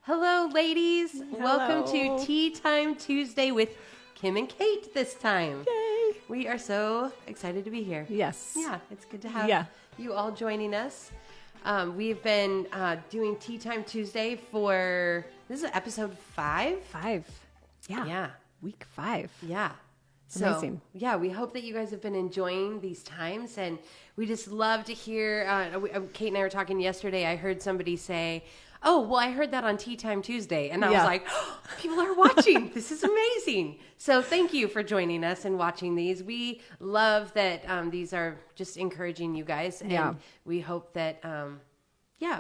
Hello, ladies. Hello. Welcome to Tea Time Tuesday with Kim and Kate this time. Yay. We are so excited to be here. Yes. Yeah, it's good to have you all joining us. We've been doing Tea Time Tuesday this is episode 5? 5. Yeah. Yeah. Week 5. Yeah. Amazing. Yeah, we hope that you guys have been enjoying these times, and we just love to hear. Kate and I were talking yesterday. I heard somebody say, "Oh, well, I heard that on Tea Time Tuesday," and I was like, oh, "People are watching! This is amazing!" So, thank you for joining us and watching these. We love that these are just encouraging you guys, and we hope that.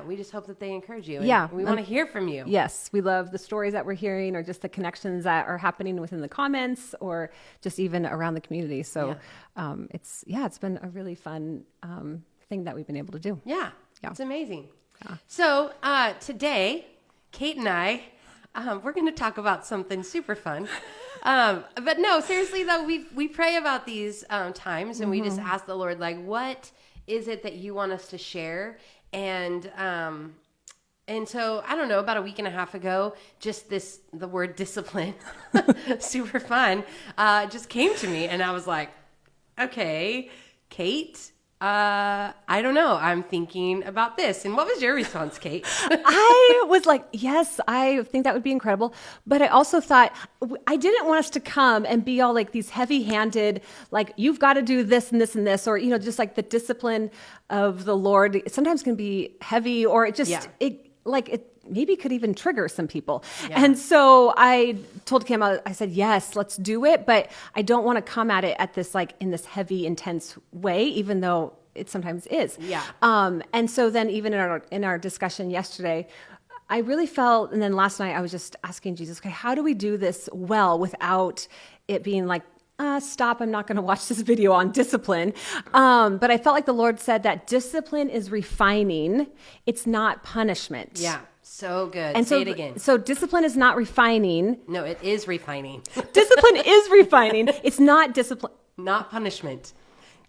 We just hope that they encourage you. And we want to hear from you. Yes, we love the stories that we're hearing, or just the connections that are happening within the comments, or just even around the community. So it's been a really fun thing that we've been able to do. Yeah. It's amazing. Yeah. So today, Kate and I, we're going to talk about something super fun. But no, seriously though, we pray about these times, and we just ask the Lord, like, what is it that you want us to share? And so I don't know, about a week and a half ago, just the word discipline, super fun, just came to me, and I was like, okay, Kate, I don't know. I'm thinking about this. And what was your response, Kate? I was like, yes, I think that would be incredible. But I also thought, I didn't want us to come and be all like these heavy-handed, like, you've got to do this and this and this, or, just like the discipline of the Lord sometimes can be heavy, or it just, it maybe could even trigger some people. Yeah. And so I told Kim, I said, yes, let's do it. But I don't want to come at it at this, like, in this heavy, intense way, even though it sometimes is. Yeah. And so then even in our discussion yesterday, I really felt, and then last night I was just asking Jesus, okay, how do we do this well without it being like, stop, I'm not going to watch this video on discipline. But I felt like the Lord said that discipline is refining. It's not punishment. Yeah. So good. And Say it again. So discipline is not refining. No, it is refining. Discipline is refining. It's not discipline. Not punishment.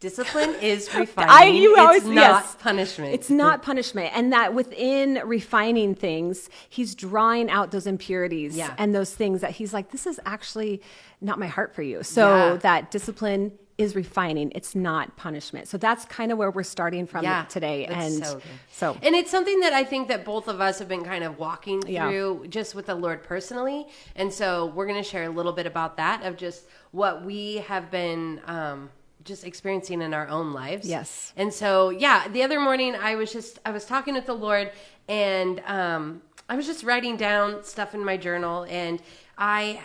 Discipline is refining. It's not punishment. It's not punishment. And that within refining things, he's drawing out those impurities and those things that he's like, this is actually not my heart for you. So that discipline is refining. It's not punishment. So that's kind of where we're starting from today. And and it's something that I think that both of us have been kind of walking through just with the Lord personally. And so we're going to share a little bit about that, of just what we have been just experiencing in our own lives. Yes. And so, the other morning I was talking with the Lord, and I was just writing down stuff in my journal, and I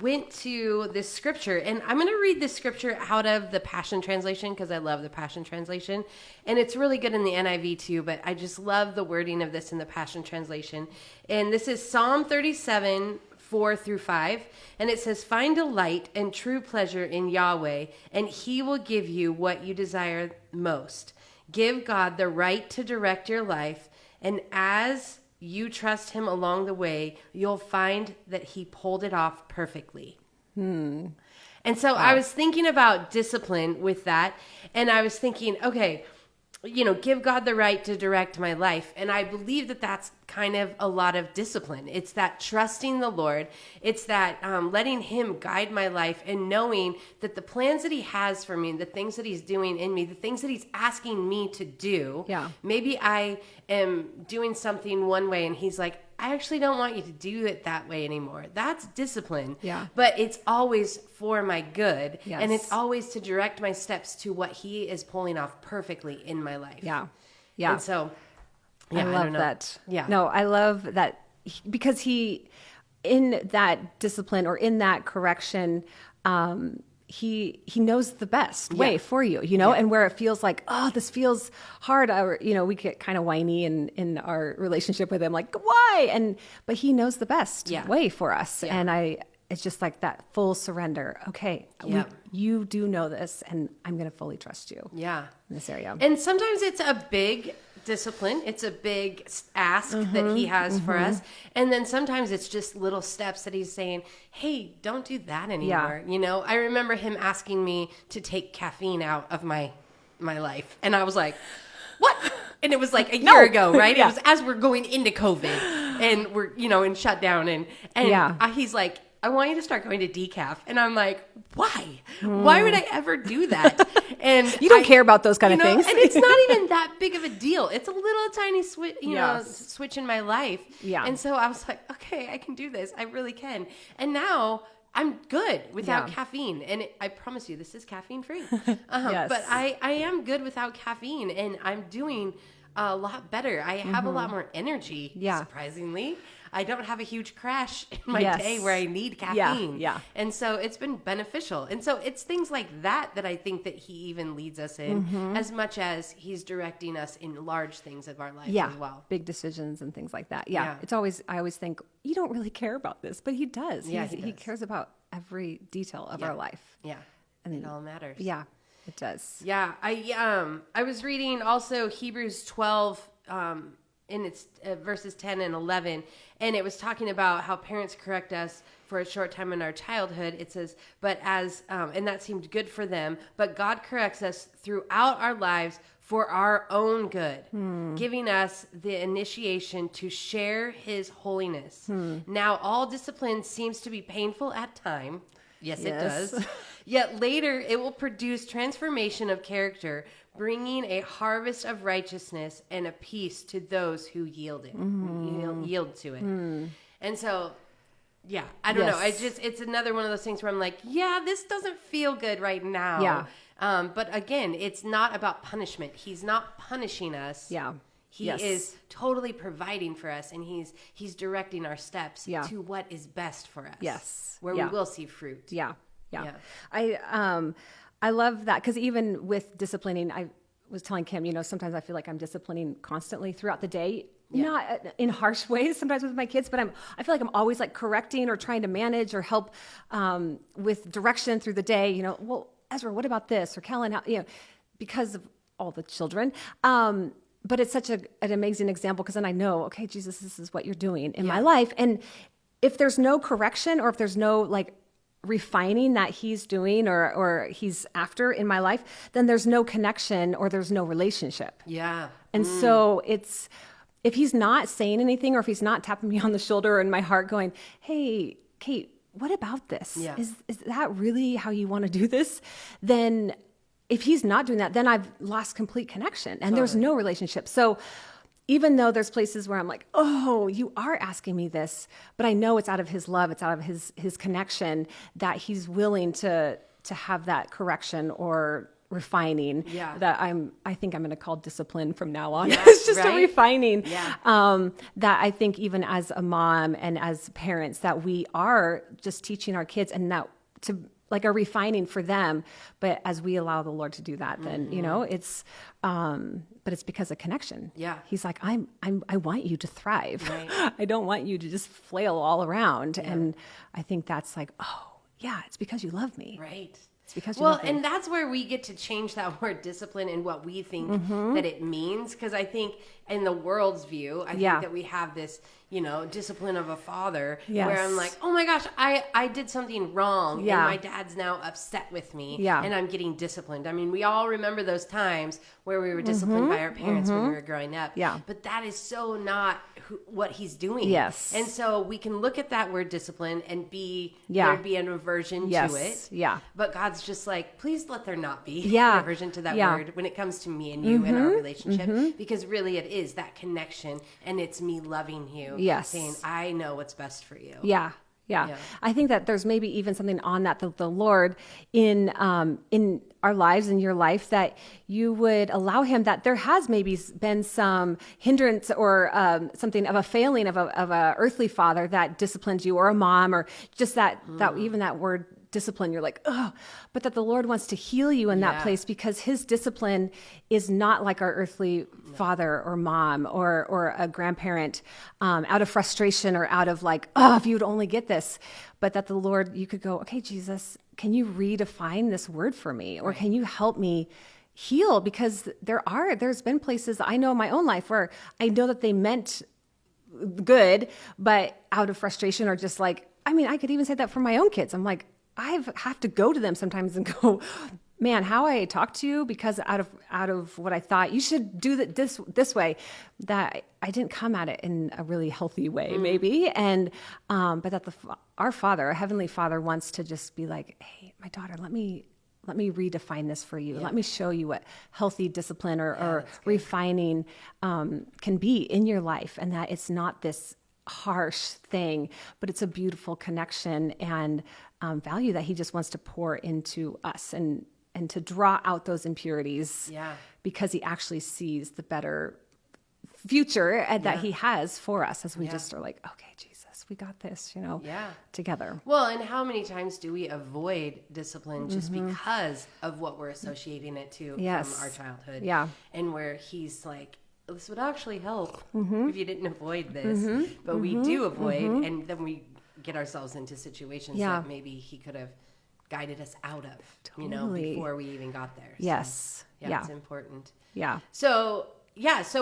went to this scripture, and I'm going to read this scripture out of the Passion Translation, because I love the Passion Translation, and it's really good in the NIV too, but I just love the wording of this in the Passion Translation. And this is Psalm 37, 4-5, and it says, "Find delight and true pleasure in Yahweh, and he will give you what you desire most. Give God the right to direct your life, and as you trust him along the way, you'll find that he pulled it off perfectly." And so I was thinking about discipline with that, and I was thinking, okay, give God the right to direct my life. And I believe that that's kind of a lot of discipline. It's that trusting the Lord. It's that letting him guide my life, and knowing that the plans that he has for me, the things that he's doing in me, the things that he's asking me to do, maybe I am doing something one way, and he's like, I actually don't want you to do it that way anymore. That's discipline. Yeah. But it's always for my good. Yes. And it's always to direct my steps to what he is pulling off perfectly in my life. Yeah. Yeah. And so, I love that. Yeah. No, I love that, because he, in that discipline or in that correction, he knows the best way for you, and where it feels like, oh, this feels hard, or, we get kind of whiny in our relationship with him, like, why? But he knows the best way for us. Yeah. And it's just like that full surrender. Okay, you do know this, and I'm going to fully trust you. Yeah. In this area. And sometimes it's a big discipline. It's a big ask that he has for us. And then sometimes it's just little steps that he's saying, hey, don't do that anymore. I remember him asking me to take caffeine out of my life. And I was like, what? And it was like a year ago, right? It was as we're going into COVID. and we're, in shutdown. And he's like, I want you to start going to decaf. And I'm like, why? Why would I ever do that? And you don't care about those kind of things. And it's not even that big of a deal. It's a little tiny switch, switch in my life. Yeah. And so I was like, okay, I can do this. I really can. And now I'm good without caffeine. And I promise you, this is caffeine free. Yes. But I am good without caffeine, and I'm doing a lot better. I have a lot more energy, surprisingly. I don't have a huge crash in my day where I need caffeine. Yeah. And so it's been beneficial. And so it's things like that I think that he even leads us in, as much as he's directing us in large things of our life as well. Big decisions and things like that. Yeah. It's always, I always think, you don't really care about this, but he does. Yeah, he does. He cares about every detail of our life. Yeah. And it all matters. Yeah, it does. Yeah. I was reading also Hebrews 12, in its verses 10 and 11, and it was talking about how parents correct us for a short time in our childhood. It says, but as, and that seemed good for them, but God corrects us throughout our lives for our own good, giving us the initiation to share his holiness. Now, all discipline seems to be painful at time. Yes, it does. Yet later it will produce transformation of character, bringing a harvest of righteousness and a peace to those who yield to it. And so, I don't know. It's another one of those things where I'm like, this doesn't feel good right now. Yeah. But again, it's not about punishment. He's not punishing us. Yeah. He is totally providing for us, and he's directing our steps to what is best for us. Yes. Where we will see fruit. Yeah. I love that, because even with disciplining, I was telling Kim, sometimes I feel like I'm disciplining constantly throughout the day, not in harsh ways sometimes with my kids, but I feel like I'm always like correcting or trying to manage or help with direction through the day. Well, Ezra, what about this? Or Kellen, because of all the children. But it's such an amazing example, because then I know, okay, Jesus, this is what you're doing in my life. And if there's no correction, or if there's no like refining that he's doing or he's after in my life, then there's no connection or there's no relationship. Yeah. And so if he's not saying anything, or if he's not tapping me on the shoulder or in my heart going, hey, Kate, what about this? Yeah. Is that really how you want to do this? Then if he's not doing that, then I've lost complete connection, and there's no relationship. So even though there's places where I'm like, oh, you are asking me this, but I know it's out of his love, it's out of his connection, that he's willing to have that correction or refining that I think I'm going to call discipline from now on. It's just a refining that I think even as a mom and as parents, that we are just teaching our kids, and that to like a refining for them. But as we allow the Lord to do that, then, it's, but it's because of connection. Yeah. He's like, I want you to thrive. Right. I don't want you to just flail all around. Yeah. And I think that's like, oh yeah, it's because you love me. Right. It's because you love me. And that's where we get to change that word discipline and what we think that it means. Because I think in the world's view, I think that we have this, discipline of a father where I'm like, oh my gosh, I did something wrong and my dad's now upset with me and I'm getting disciplined. I mean, we all remember those times where we were disciplined by our parents when we were growing up. Yeah. But that is so not what he's doing. Yes. And so we can look at that word discipline and there'd be an aversion to it. Yeah. But God's just like, please let there not be an aversion to that word when it comes to me and you and our relationship, because really it is that connection, and it's me loving you. Yes. Saying, I know what's best for you. Yeah. I think that there's maybe even something on that the Lord in our lives, in your life, that you would allow him, that there has maybe been some hindrance or something of a failing of a earthly father that disciplined you, or a mom, or just that even that word discipline, you're like, oh, but that the Lord wants to heal you in that place, because his discipline is not like our earthly father or mom or a grandparent, out of frustration or out of like, oh, if you would only get this, but that the Lord, you could go, okay, Jesus, can you redefine this word for me? Or can you help me heal? Because there's been places I know in my own life where I know that they meant good, but out of frustration, or just like, I mean, I could even say that for my own kids. I'm like, I have to go to them sometimes and go, man, how I talked to you because out of what I thought you should do this way, that I didn't come at it in a really healthy way, maybe. And, but that our Father, our Heavenly Father, wants to just be like, hey, my daughter, let me redefine this for you. Yeah. Let me show you what healthy discipline or refining can be in your life, and that it's not this harsh thing, but it's a beautiful connection and value that he just wants to pour into us and to draw out those impurities. Yeah. Because he actually sees the better future that he has for us as we just are like, okay, Jesus, we got this, together. Well, and how many times do we avoid discipline just because of what we're associating it to from our childhood? Yeah. And where he's like, this would actually help if you didn't avoid this. But we do avoid, and then we get ourselves into situations that maybe he could have guided us out of, before we even got there. So, yes. Yeah. It's important. Yeah. So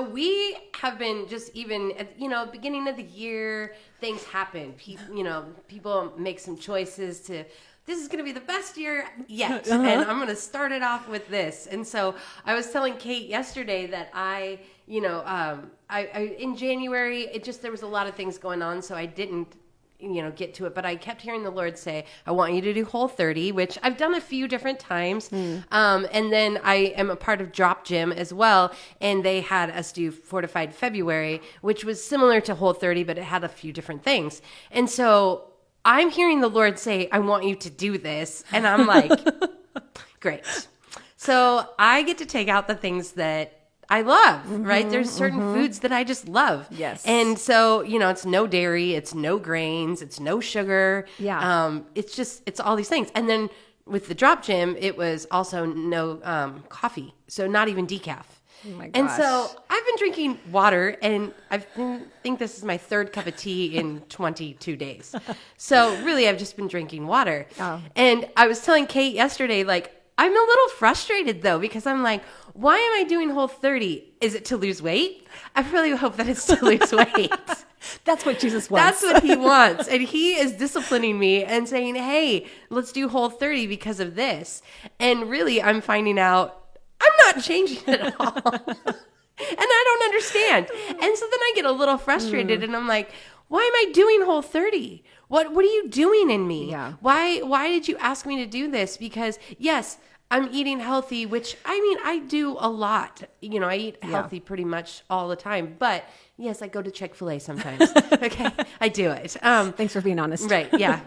we have been just even at, beginning of the year, things happen. People make some choices to, this is going to be the best year yet. And I'm going to start it off with this. And so I was telling Kate yesterday that I in January, there was a lot of things going on. So I didn't, get to it, but I kept hearing the Lord say, I want you to do Whole30, which I've done a few different times. And then I am a part of Drop Gym as well. And they had us do Fortified February, which was similar to Whole30, but it had a few different things. And so I'm hearing the Lord say, I want you to do this. And I'm like, great. So I get to take out the things that I love, right? There's certain foods that I just love. Yes. And so, it's no dairy, it's no grains, it's no sugar. Yeah. It's all these things. And then with the Drop Gym, it was also no coffee. So not even decaf. Oh my gosh. And so I've been drinking water, and I think this is my third cup of tea in 22 days. So really, I've just been drinking water. Oh. And I was telling Kate yesterday, like, I'm a little frustrated though, because I'm like, why am I doing Whole30? Is it to lose weight? I really hope that it's to lose weight. That's what Jesus wants. That's what he wants. And he is disciplining me and saying, hey, let's do Whole30 because of this. And really, I'm finding out I'm not changing at all. And I don't understand. And so then I get a little frustrated and I'm like, why am I doing Whole30? What are you doing in me? Yeah. Why did you ask me to do this? Because yes, I'm eating healthy, which I do a lot. I eat healthy pretty much all the time. But yes, I go to Chick-fil-A sometimes. Okay, I do it. Thanks for being honest. Right? Yeah.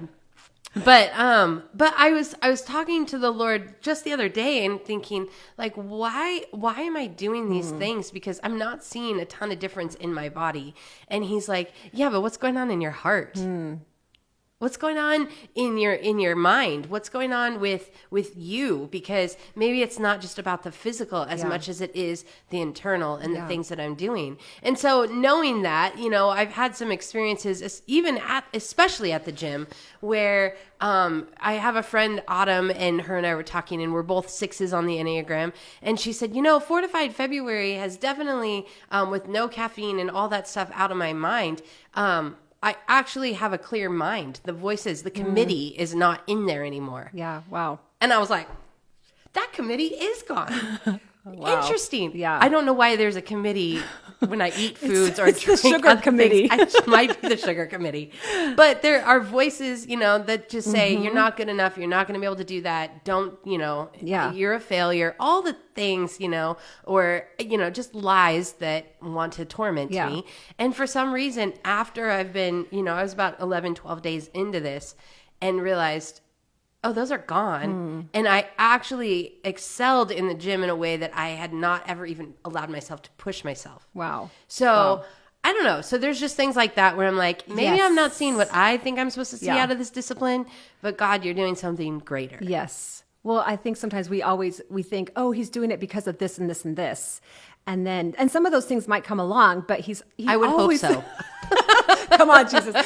But I was talking to the Lord just the other day and thinking, like, why am I doing these things? Because I'm not seeing a ton of difference in my body. And he's like, yeah, but what's going on in your heart? What's going on in your mind? What's going on with you? Because maybe it's not just about the physical as much as it is the internal and the things that I'm doing. And so knowing that, I've had some experiences, especially at the gym, where I have a friend, Autumn, and her and I were talking, and we're both 6s on the Enneagram. And she said, Fortified February has definitely, with no caffeine and all that stuff out of my mind, I actually have a clear mind. The voices, the committee is not in there anymore. Yeah, wow. And I was like, that committee is gone. Wow. Interesting. Yeah. I don't know why there's a committee when I eat foods or drink the sugar committee. It might be the sugar committee. But there are voices, that just say, you're not good enough. You're not going to be able to do that. Don't, you're a failure. All the things, or, just lies that want to torment me. And for some reason, after I've been, I was about 11, 12 days into this and realized, oh, those are gone. And I actually excelled in the gym in a way that I had not ever even allowed myself to push myself. Wow. So I don't know. So there's just things like that where I'm like, maybe I'm not seeing what I think I'm supposed to see out of this discipline, but God, you're doing something greater. Yes. Well, I think sometimes we think, oh, he's doing it because of this and this and this. And some of those things might come along, but I would hope so. Come on, Jesus.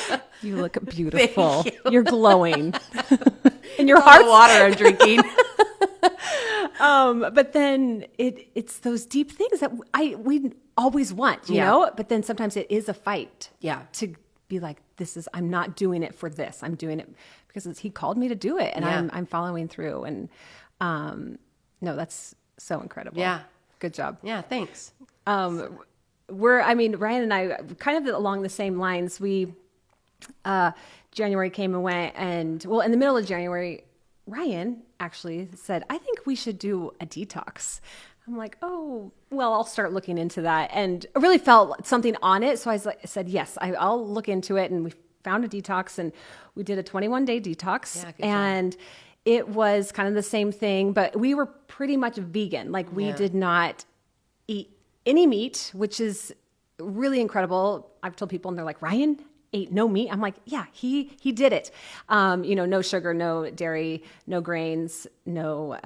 You look beautiful. You're glowing. And your heart. All the water I'm drinking. But then it's those deep things that we always want, you know? But then sometimes it is a fight. Yeah. To be like, I'm not doing it for this. I'm doing it because he called me to do it, and I'm following through. And No, that's so incredible. Yeah. Good job. Yeah. Thanks. Ryan and I kind of along the same lines. January came and went, and in the middle of January, Ryan actually said, I think we should do a detox. I'm like, oh, well, I'll start looking into that. And I really felt something on it. So I said, yes, I'll look into it. And we found a detox, and we did a 21-day detox. Yeah, good and job. It was kind of the same thing, but we were pretty much vegan. Like we did not eat any meat, which is really incredible. I've told people and they're like, Ryan ate no meat. I'm like, yeah, he did it. No sugar, no dairy, no grains, no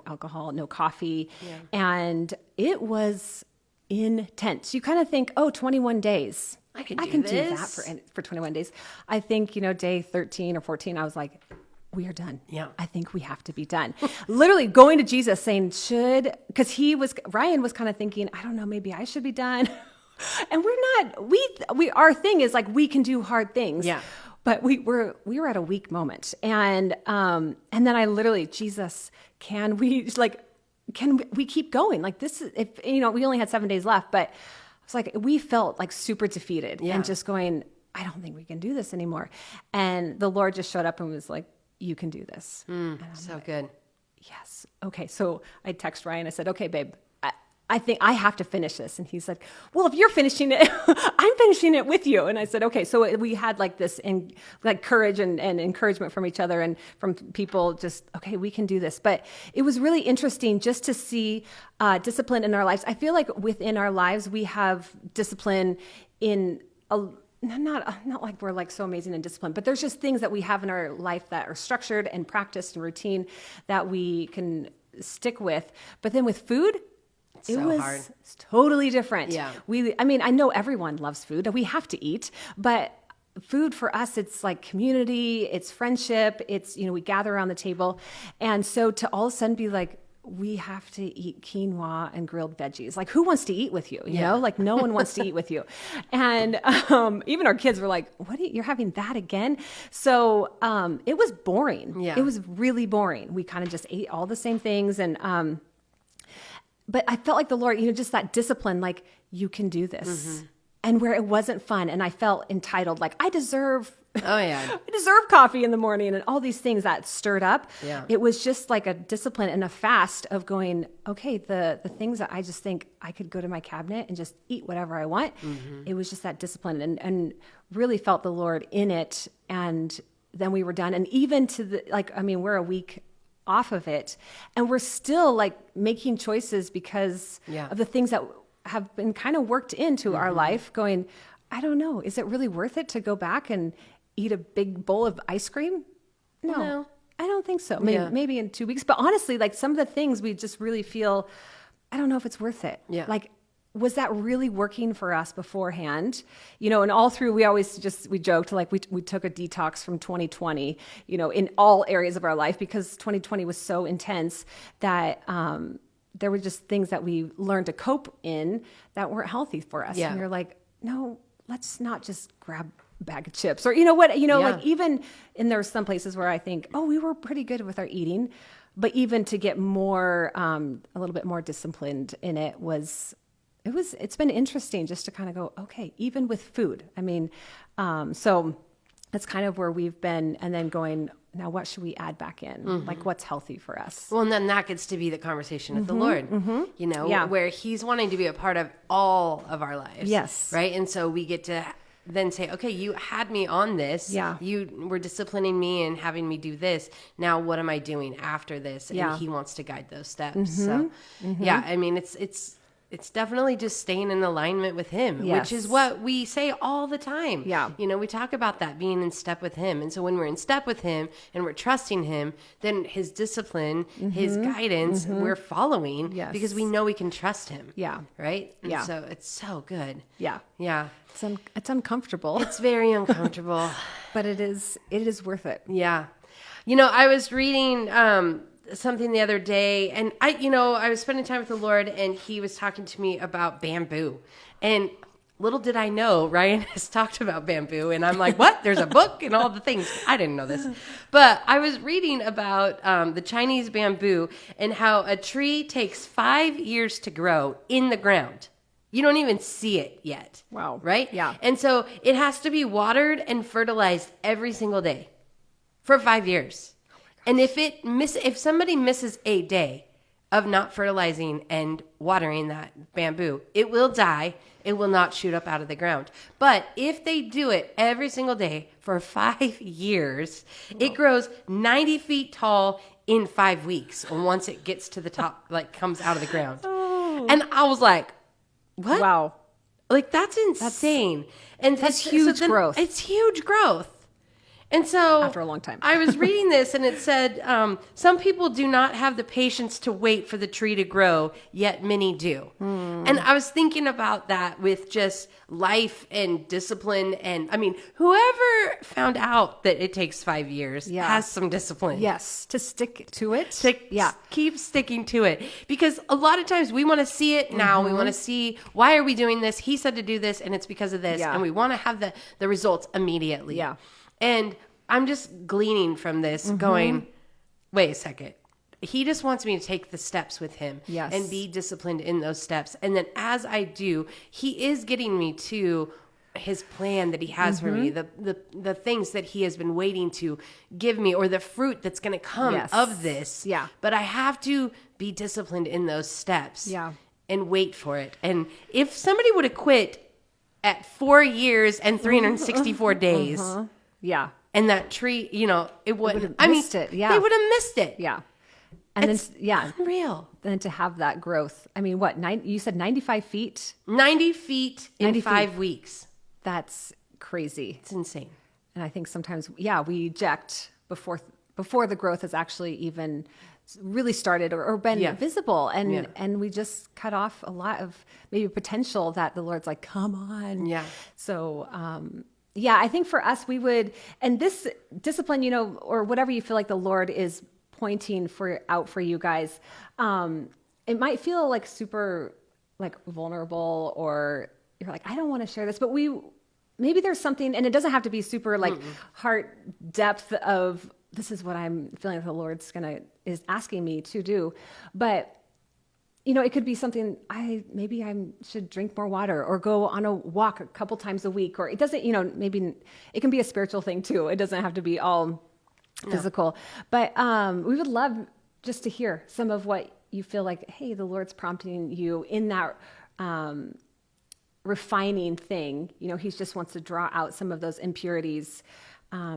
alcohol, no coffee. Yeah. And it was intense. You kind of think, 21 days. I can do that for 21 days. I think, day 13 or 14, I was like, we are done. Yeah. I think we have to be done. Literally going to Jesus saying, because Ryan was kind of thinking, I don't know, maybe I should be done. And we're not, our thing is like, we can do hard things. Yeah. But we were at a weak moment. And then I literally, Jesus, can we keep going? Like this is, we only had 7 days left, but it's like, we felt like super defeated and just going, I don't think we can do this anymore. And the Lord just showed up and was like, you can do this. So good. Yes. Okay. So I text Ryan. I said, okay, babe, I think I have to finish this. And he's like, well, if you're finishing it, I'm finishing it with you. And I said, okay. So we had like this courage and encouragement from each other and from people just, okay, we can do this. But it was really interesting just to see discipline in our lives. I feel like within our lives, we have discipline in not like we're like so amazing and disciplined, but there's just things that we have in our life that are structured and practiced and routine that we can stick with. But then with food, it was hard. Totally different. Yeah. I know everyone loves food. We have to eat, but food for us, it's like community, it's friendship, it's, we gather around the table. And so to all of a sudden be like, we have to eat quinoa and grilled veggies. Like, who wants to eat with you? You know, like no one wants to eat with you. And even our kids were like, you're having that again? So it was boring. Yeah. It was really boring. We kind of just ate all the same things. And but I felt like the Lord, just that discipline, like, you can do this. Mm-hmm. And where it wasn't fun. And I felt entitled, like, I deserve coffee in the morning and all these things that stirred up. Yeah. It was just like a discipline and a fast of going, okay, the things that I just think I could go to my cabinet and just eat whatever I want. Mm-hmm. It was just that discipline and really felt the Lord in it. And then we were done. And even we're a week off of it and we're still like making choices because of the things that have been kind of worked into our life going, I don't know, is it really worth it to go back and eat a big bowl of ice cream? No. I don't think so. Maybe in 2 weeks. But honestly, like some of the things we just really feel, I don't know if it's worth it. Yeah. Like, was that really working for us beforehand? And all through, we joked, like we took a detox from 2020, in all areas of our life because 2020 was so intense that, there were just things that we learned to cope in that weren't healthy for us. Yeah. And you're like, no, let's not just grab a bag of chips or like even, and there were some places where I think, we were pretty good with our eating, but even to get more, a little bit more disciplined in it it's been interesting just to kind of go, okay, even with food. So that's kind of where we've been and then going, now what should we add back in? Mm-hmm. Like what's healthy for us? Well, and then that gets to be the conversation with the Lord, where he's wanting to be a part of all of our lives. Yes. Right. And so we get to then say, okay, you had me on this. Yeah. You were disciplining me and having me do this. Now what am I doing after this? And he wants to guide those steps. Mm-hmm. So it's definitely just staying in alignment with him, which is what we say all the time. Yeah. We talk about that being in step with him. And so when we're in step with him and we're trusting him, then his discipline, his guidance, we're following because we know we can trust him. Yeah. Right. And so it's so good. Yeah. Yeah. It's uncomfortable. It's very uncomfortable, but it is worth it. Yeah. I was reading, something the other day and I was spending time with the Lord and he was talking to me about bamboo and little did I know, Ryan has talked about bamboo, and I'm like, what? There's a book and all the things. I didn't know this. But I was reading about the Chinese bamboo and how a tree takes 5 years to grow in the ground. You don't even see it yet. Wow. Right? Yeah. And so it has to be watered and fertilized every single day for 5 years. And if somebody misses a day of not fertilizing and watering that bamboo, it will die. It will not shoot up out of the ground. But if they do it every single day for 5 years, it grows 90 feet tall in 5 weeks once it gets to the top, like comes out of the ground. Oh. And I was like, what? Wow. Like, that's insane. And that's huge growth. It's huge growth. And so after a long time, I was reading this and it said, some people do not have the patience to wait for the tree to grow, yet many do. And I was thinking about that with just life and discipline. And I mean, whoever found out that it takes 5 years has some discipline. Yes. To stick to it. Keep sticking to it. Because a lot of times we want to see it now. We want to see, why are we doing this? He said to do this and it's because of this. And we want to have the results immediately. Yeah. And I'm just gleaning from this going, wait a second. He just wants me to take the steps with him and be disciplined in those steps. And then as I do, he is getting me to his plan that he has for me, the things that he has been waiting to give me, or the fruit that's going to come of this. Yeah. But I have to be disciplined in those steps and wait for it. And if somebody would have quit at 4 years and 364 days. Yeah. And that tree, it wouldn't. They would have missed it. Yeah. And it's unreal. Then to have that growth. I mean, you said 95 feet? 90 feet in 5 weeks. That's crazy. It's insane. And I think sometimes, we eject before the growth has actually even really started or been visible. And we just cut off a lot of maybe potential that the Lord's like, come on. Yeah. So, I think for us, we would, and this discipline, or whatever you feel like the Lord is pointing out for you guys, it might feel like super like vulnerable, or you're like, I don't want to share this, but maybe there's something, and it doesn't have to be super like heart depth of this is what I'm feeling like the Lord's is asking me to do, but it could be something maybe I should drink more water or go on a walk a couple times a week, or it doesn't, maybe it can be a spiritual thing too. It doesn't have to be all physical, but we would love just to hear some of what you feel like, hey, the Lord's prompting you in that refining thing. He just wants to draw out some of those impurities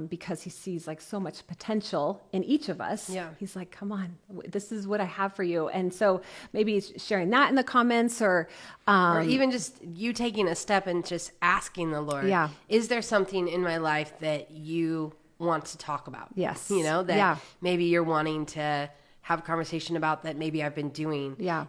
because he sees like so much potential in each of us. Yeah. He's like, come on, this is what I have for you. And so maybe sharing that in the comments, or even just you taking a step and just asking the Lord, is there something in my life that you want to talk about? Yes. That maybe you're wanting to have a conversation about that maybe I've been doing. Yeah.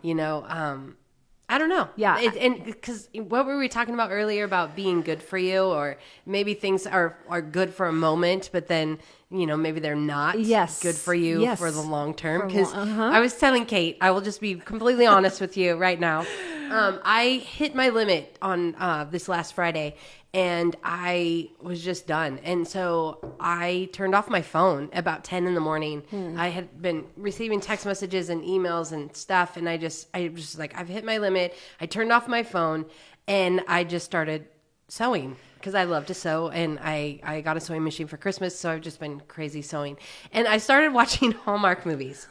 I don't know. Yeah. And because what were we talking about earlier about being good for you, or maybe things are good for a moment, but then, maybe they're not good for you for the long term. Because I was telling Kate, I will just be completely honest with you right now. I hit my limit on this last Friday, and I was just done. And so I turned off my phone about 10 in the morning. I had been receiving text messages and emails and stuff, and I was just like, I've hit my limit. I turned off my phone, and I just started sewing because I love to sew, and I got a sewing machine for Christmas, so I've just been crazy sewing. And I started watching Hallmark movies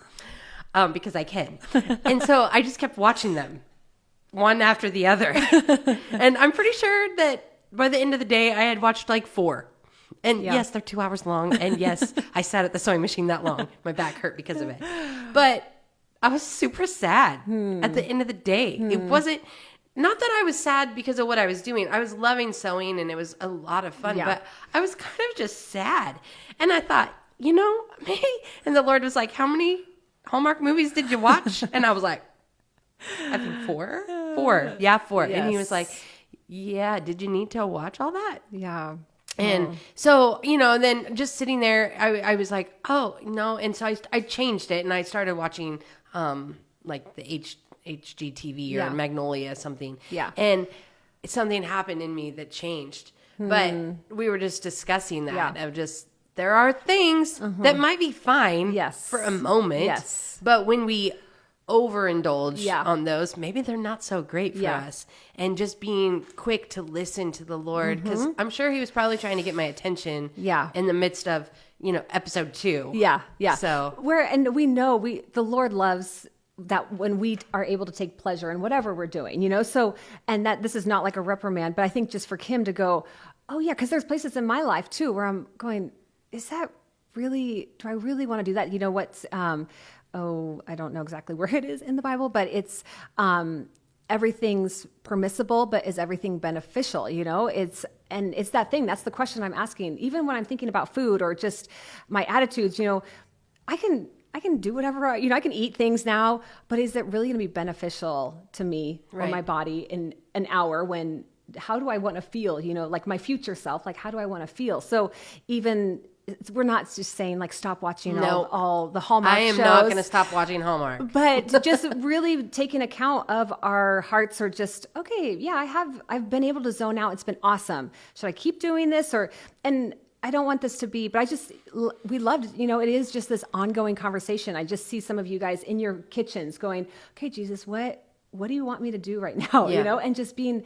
because I can. And so I just kept watching them, one after the other. And I'm pretty sure that by the end of the day, I had watched like 4. And yes, they're 2 hours long. And yes, I sat at the sewing machine that long. My back hurt because of it. But I was super sad at the end of the day. It wasn't, not that I was sad because of what I was doing. I was loving sewing and it was a lot of fun. But I was kind of just sad. And I thought, maybe. And the Lord was like, how many Hallmark movies did you watch? And I was like, I think 4. 4. Yeah, 4. Yes. And he was like, yeah, did you need to watch all that? Yeah. And so, then just sitting there, I was like, oh, no. And so I changed it, and I started watching like the HGTV or Magnolia something. Yeah. And something happened in me that changed. But we were just discussing that of just, there are things that might be fine for a moment. But when we overindulge on those, maybe they're not so great for us. And just being quick to listen to the Lord, because I'm sure he was probably trying to get my attention in the midst of, episode 2. So we know the Lord loves that when we are able to take pleasure in whatever we're doing, so, and that this is not like a reprimand, but I think just for Kim to go, oh yeah, because there's places in my life too where I'm going, is that really, do I really want to do that? What's, I don't know exactly where it is in the Bible, but it's, everything's permissible, but is everything beneficial? It's that thing. That's the question I'm asking. Even when I'm thinking about food or just my attitudes, I can do whatever, I can eat things now, but is it really going to be beneficial to me or my body in an hour how do I want to feel, like my future self, like how do I want to feel? So we're not just saying like stop watching all the Hallmark shows. I am not going to stop watching Hallmark. But just really taking account of our hearts are just, okay, yeah, I've been able to zone out. It's been awesome. Should I keep doing this? And I don't want this to be, but we loved, it is just this ongoing conversation. I just see some of you guys in your kitchens going, okay, Jesus, what do you want me to do right now? And just being,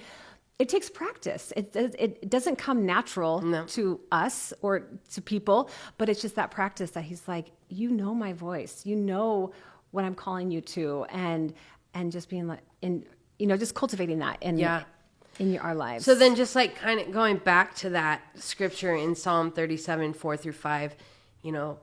it takes practice. It doesn't come natural to us or to people, but it's just that practice that he's like, my voice, what I'm calling you to, and just being like, just cultivating that in our lives. So then just like kind of going back to that scripture in Psalm 37, 4-5,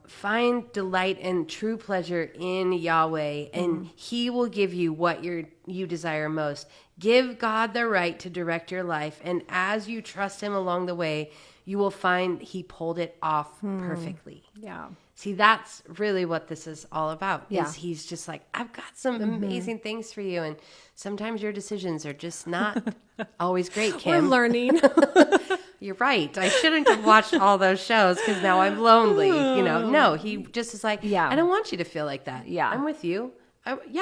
find delight and true pleasure in Yahweh, and he will give you what you desire most. Give God the right to direct your life, and as you trust him along the way, you will find he pulled it off perfectly. Yeah. See, that's really what this is all about. Is he's just like, I've got some amazing things for you, and sometimes your decisions are just not always great, Kim. We're learning. You're right. I shouldn't have watched all those shows because now I'm lonely. No, he just is like, I don't want you to feel like that. Yeah. I'm with you.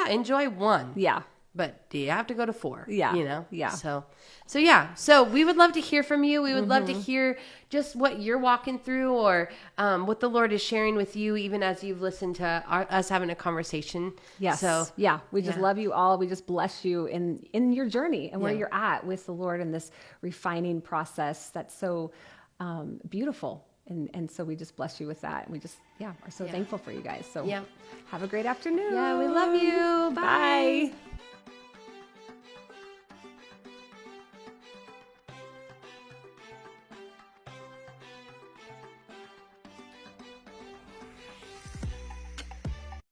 Enjoy 1. Yeah. But do you have to go to 4? Yeah. Yeah. So we would love to hear from you. We would love to hear just what you're walking through, or what the Lord is sharing with you, even as you've listened to us having a conversation. Yes. So we just love you all. We just bless you in your journey and where you're at with the Lord in this refining process that's so beautiful. And so we just bless you with that. And we just, are so thankful for you guys. So have a great afternoon. Yeah, we love you. Bye.